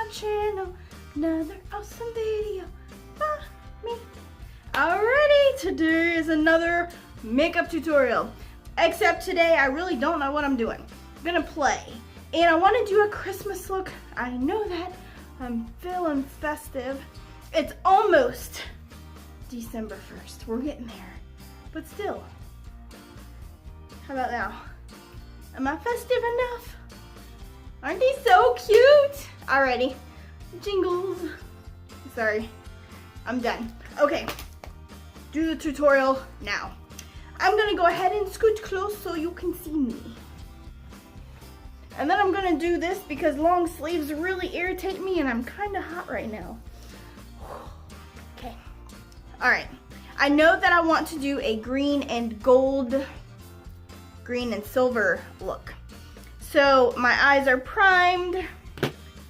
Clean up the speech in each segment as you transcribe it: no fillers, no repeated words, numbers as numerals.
my channel. Another awesome video by me. Alrighty, today is another makeup tutorial. Except today I really don't know what I'm doing. I'm gonna play. And I want to do a Christmas look. I know that. I'm feeling festive. It's almost December 1st. We're getting there. But still. How about now? Am I festive enough? Aren't they so cute? Alrighty. Jingles. Sorry. I'm done. Okay. Do the tutorial now. I'm gonna go ahead and scoot close so you can see me. And then I'm gonna do this because long sleeves really irritate me and I'm kinda hot right now. Okay. Alright. I know that I want to do a green and silver look. So my eyes are primed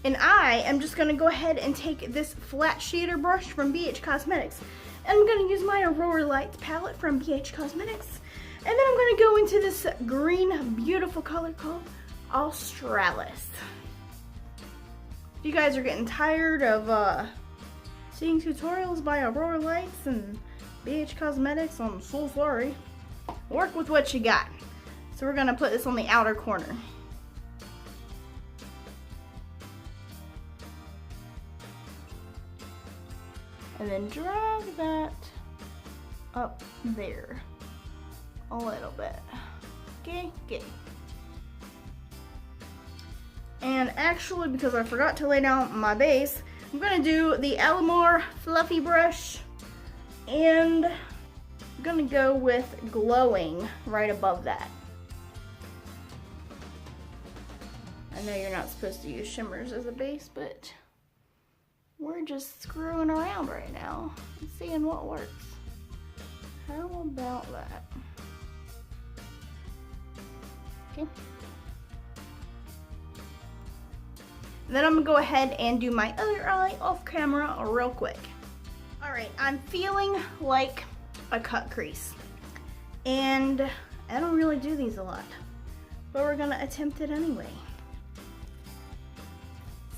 and I am just gonna go ahead and take this flat shader brush from BH Cosmetics and I'm gonna use my Aurora Lights palette from BH Cosmetics and then I'm gonna go into this green beautiful color called Australis. If you guys are getting tired of seeing tutorials by Aurora Lights and BH Cosmetics, I'm so sorry. Work with what you got. So we're gonna put this on the outer corner. And then drag that up there a little bit. Okay, good. And actually, because I forgot to lay down my base, I'm gonna do the Alamar fluffy brush and I'm gonna go with glowing right above that. I know you're not supposed to use shimmers as a base, but we're just screwing around right now and seeing what works. How about that? Okay. Then I'm gonna go ahead and do my other eye off camera real quick. All right, I'm feeling like a cut crease. And I don't really do these a lot, but we're gonna attempt it anyway.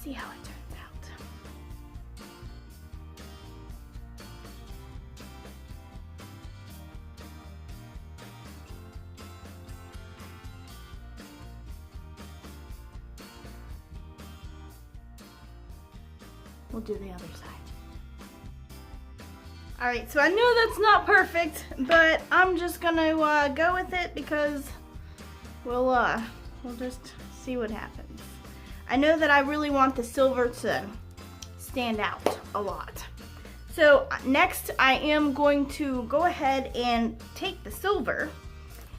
See how it turns out. We'll do the other side. All right, so I know that's not perfect, but I'm just gonna go with it because we'll just see what happens. I know that I really want the silver to stand out a lot. So next I am going to go ahead and take the silver.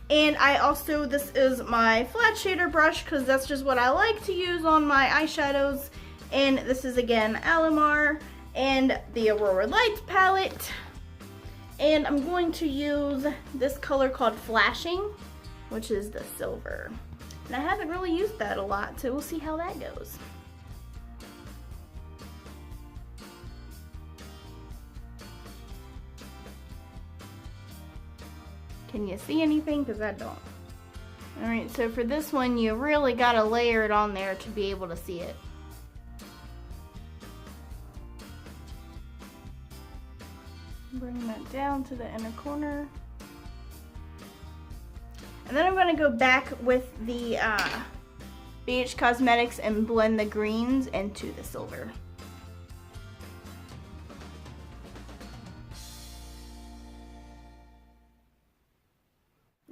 And I also, this is my flat shader brush because that's just what I like to use on my eyeshadows. And this is again Alamar and the Aurora Lights palette. And I'm going to use this color called Flashing, which is the silver. And I haven't really used that a lot, so we'll see how that goes. Can you see anything? Because I don't. Alright, so for this one, you really got to layer it on there to be able to see it. Bring that down to the inner corner. And then I'm going to go back with the BH Cosmetics and blend the greens into the silver.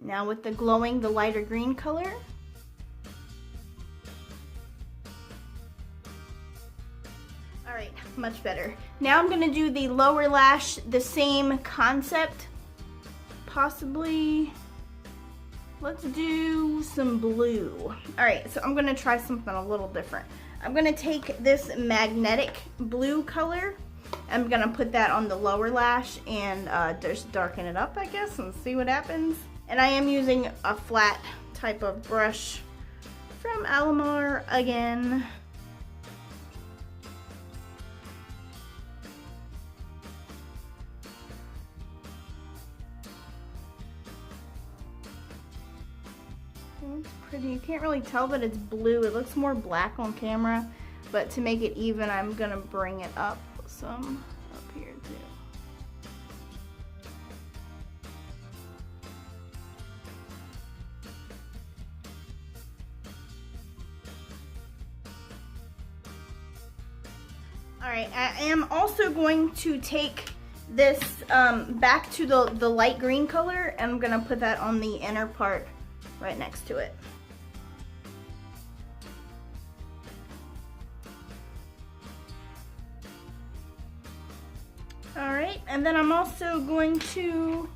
Now with the glowing, the lighter green color. Alright, much better. Now I'm going to do the lower lash, the same concept. Possibly, let's do some blue. Alright, so I'm going to try something a little different. I'm going to take this magnetic blue color. I'm going to put that on the lower lash and just darken it up, I guess, and see what happens. And I am using a flat type of brush from Alamar again. It looks pretty. You can't really tell that it's blue. It looks more black on camera. but to make it even, I'm gonna bring it up some up here too. All right, I am also going to take this back to the light green color, and I'm gonna put that on the inner part right next to it. All right, and then I'm also going to,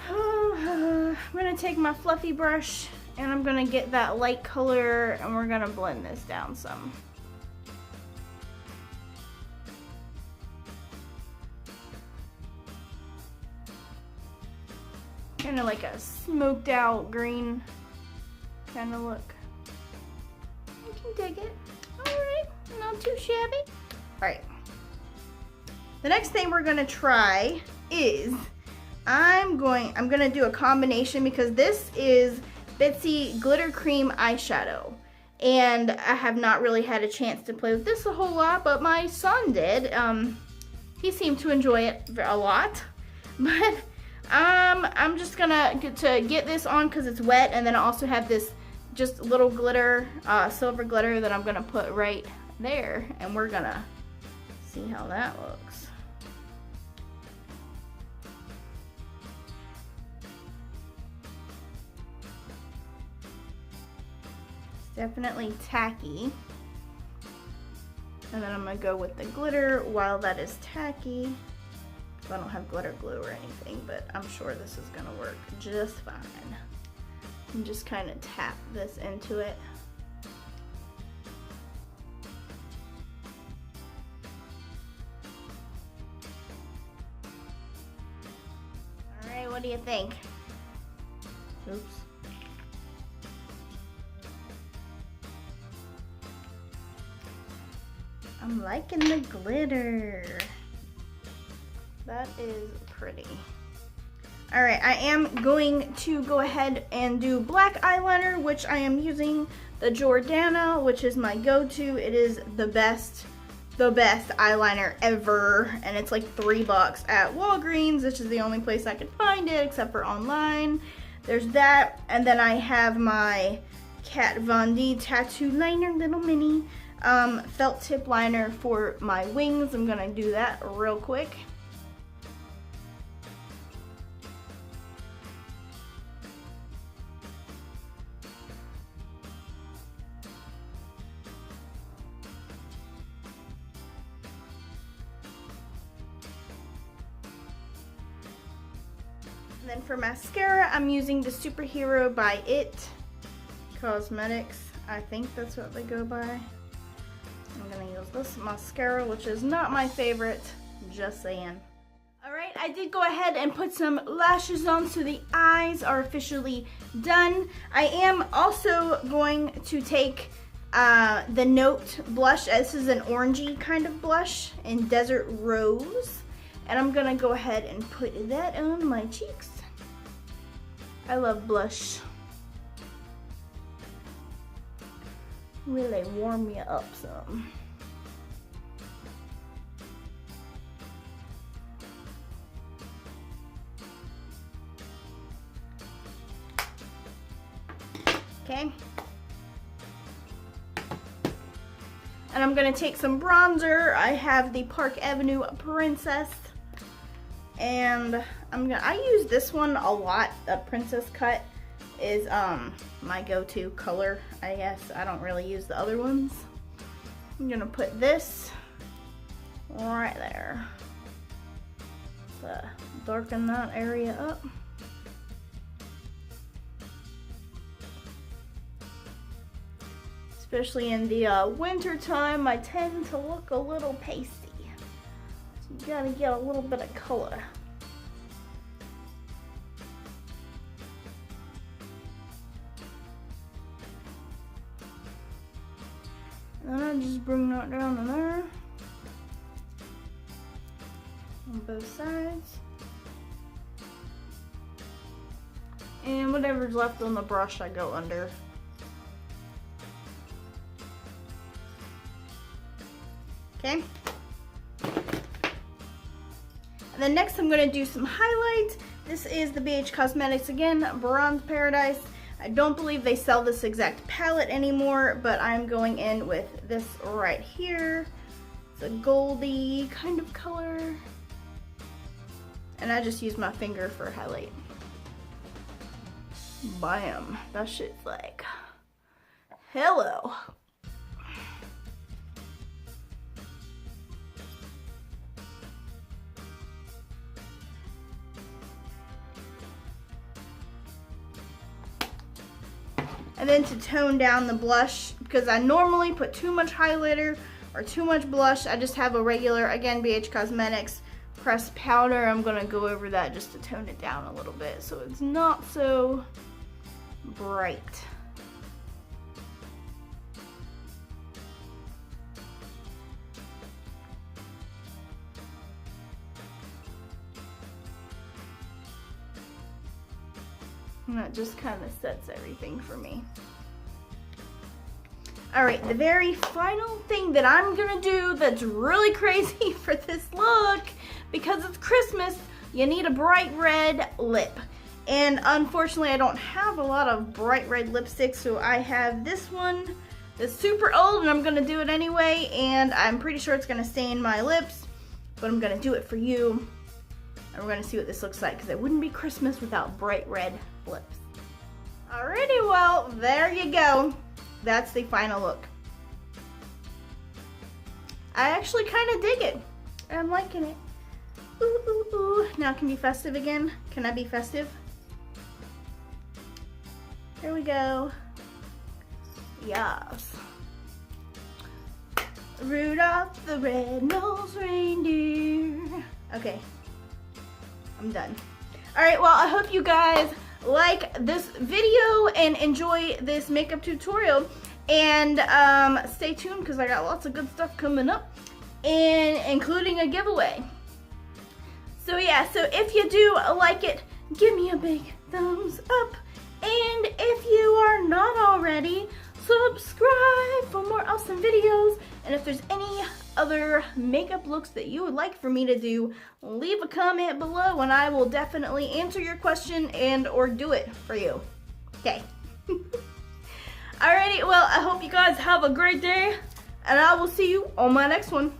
I'm gonna take my fluffy brush and I'm gonna get that light color and we're gonna blend this down some. Kind of like a smoked out green kind of look. You can dig it. All right, not too shabby. All right. The next thing we're gonna try is I'm gonna do a combination because this is Bitsy Glitter Cream Eyeshadow. And I have not really had a chance to play with this a whole lot, but my son did. He seemed to enjoy it a lot. But I'm just gonna get this on because it's wet, and then I also have this just little glitter, silver glitter that I'm gonna put right there, and we're gonna see how that looks. It's definitely tacky. And then I'm gonna go with the glitter while that is tacky. I don't have glitter glue or anything, but I'm sure this is gonna work just fine. And just kind of tap this into it. All right, what do you think? Oops. I'm liking the glitter. That is pretty. All right, I am going to go ahead and do black eyeliner, which I am using the Jordana, which is my go-to. It is the best eyeliner ever, and it's like $3 at Walgreens, which is the only place I could find it except for online. There's that, and then I have my Kat Von D Tattoo Liner Little Mini felt tip liner for my wings. I'm gonna do that real quick. And then for mascara, I'm using the Superhero by BH Cosmetics. I think that's what they go by. I'm gonna use this mascara, which is not my favorite, just saying. All right, I did go ahead and put some lashes on, so the eyes are officially done. I am also going to take the Note blush. This is an orangey kind of blush in Desert Rose. And I'm gonna go ahead and put that on my cheeks. I love blush. Really warm you up some. Okay. And I'm gonna take some bronzer. I have the Park Avenue Princess. And I use this one a lot. The Princess Cut is my go-to color, I guess. I don't really use the other ones. I'm gonna put this right there to darken that area up. Especially in the winter time, I tend to look a little pasty. So you gotta get a little bit of color. And then I just bring that down in there on both sides. And whatever's left on the brush, I go under. okay? And then next I'm gonna do some highlights. This is the BH Cosmetics, again, Bronze Paradise. I don't believe they sell this exact palette anymore, but I'm going in with this right here. It's a goldy kind of color. And I just use my finger for highlight. Bam, that shit's like, hello. And then to tone down the blush, because I normally put too much highlighter or too much blush, I just have a regular, again, BH Cosmetics pressed powder. I'm gonna go over that just to tone it down a little bit so it's not so bright. And that just kind of sets everything for me. All right, the very final thing that I'm gonna do that's really crazy for this look, because it's Christmas, you need a bright red lip. And unfortunately, I don't have a lot of bright red lipstick, so I have this one that's super old, and I'm gonna do it anyway, and I'm pretty sure it's gonna stain my lips, but I'm gonna do it for you. And we're gonna see what this looks like, because it wouldn't be Christmas without bright red lips. Alrighty, well, there you go. That's the final look. I actually kind of dig it. I'm liking it. Ooh, ooh, ooh. Now can be festive again. Can I be festive? Here we go. Yes. Rudolph the red-nosed reindeer. Okay. I'm done. All right, well, I hope you guys like this video and enjoy this makeup tutorial, and stay tuned because I got lots of good stuff coming up, and including a giveaway. So yeah, so if you do like it, give me a big thumbs up, and if you are not already, subscribe for more awesome videos. And if there's any other makeup looks that you would like for me to do, leave a comment below and I will definitely answer your question and or do it for you. Okay. Alrighty, well, I hope you guys have a great day, and I will see you on my next one.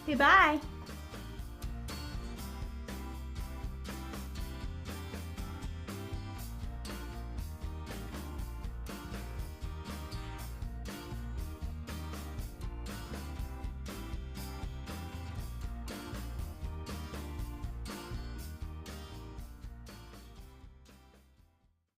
Okay, bye.